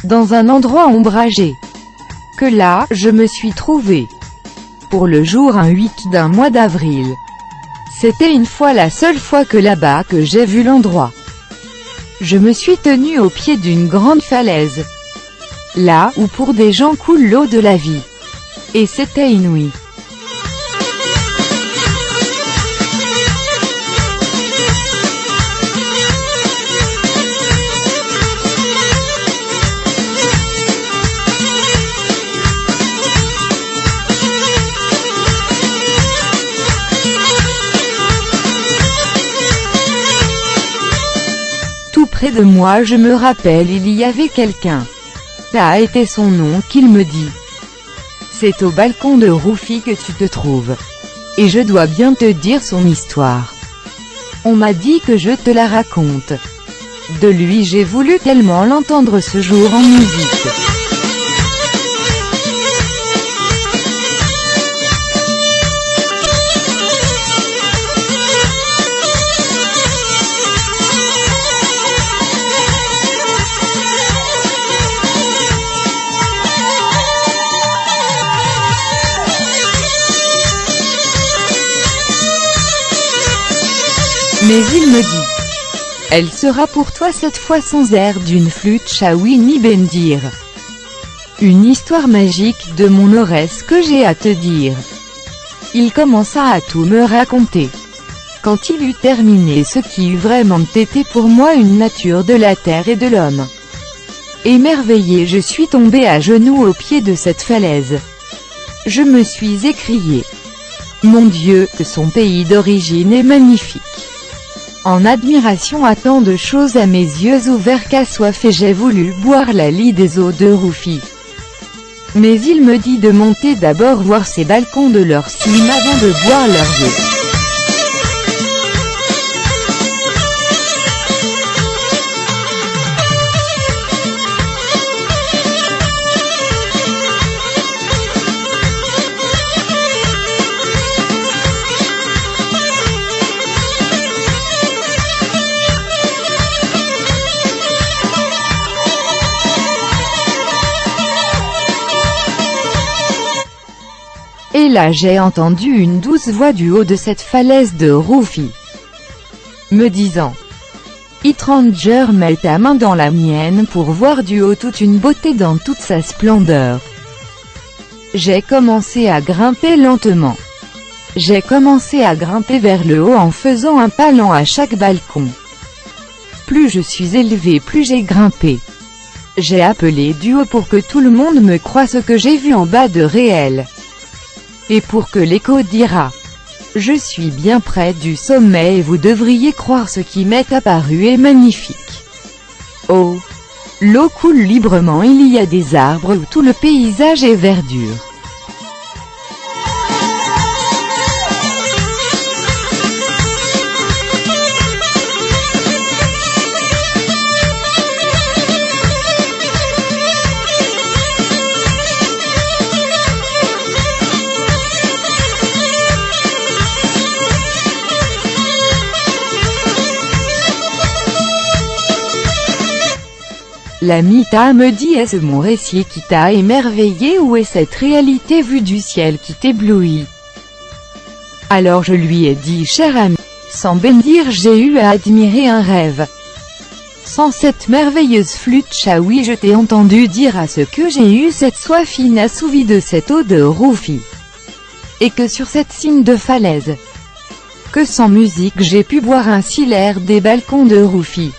dans un endroit ombragé, que là, je me suis trouvé. Pour le jour 8 d'un mois d'avril. C'était une fois la seule fois que là-bas que j'ai vu l'endroit. Je me suis tenu au pied d'une grande falaise. Là où pour des gens coule l'eau de la vie. Et c'était inouï. Tout près de moi, je me rappelle, il y avait quelqu'un. Ça a été son nom qu'il me dit. C'est au balcon de Roufi que tu te trouves. Et je dois bien te dire son histoire. On m'a dit que je te la raconte. De lui j'ai voulu tellement l'entendre ce jour en musique. Mais il me dit, elle sera pour toi cette fois sans air d'une flûte Chawini Bendir. Une histoire magique de mon Aurès que j'ai à te dire. Il commença à tout me raconter. Quand il eut terminé ce qui eut vraiment été pour moi une nature de la terre et de l'homme. Émerveillé, je suis tombé à genoux au pied de cette falaise. Je me suis écrié, mon Dieu, que son pays d'origine est magnifique. En admiration à tant de choses à mes yeux ouverts qu'assoiffé j'ai voulu boire la lie des eaux de Roufi. Mais il me dit de monter d'abord voir ces balcons de leur cime avant de boire leurs eaux. Et là j'ai entendu une douce voix du haut de cette falaise de Roufi, me disant, Itranger, mets ta main dans la mienne pour voir du haut toute une beauté dans toute sa splendeur. J'ai commencé à grimper lentement. J'ai commencé à grimper vers le haut en faisant un pas lent à chaque balcon. Plus je suis élevé, plus j'ai grimpé. J'ai appelé du haut pour que tout le monde me croie ce que j'ai vu en bas de réel. Et pour que l'écho dira, je suis bien près du sommet et vous devriez croire ce qui m'est apparu est magnifique. Oh, l'eau coule librement, il y a des arbres où tout le paysage est verdure. La Mita me dit, est-ce mon récit qui t'a émerveillé ou est cette réalité vue du ciel qui t'éblouit? Alors je lui ai dit, cher ami, sans Bendir j'ai eu à admirer un rêve. Sans cette merveilleuse flûte Chawi je t'ai entendu dire à ce que j'ai eu cette soif inassouvie de cette eau de Roufi. Et que sur cette cime de falaise, que sans musique j'ai pu boire ainsi l'air des balcons de Roufi.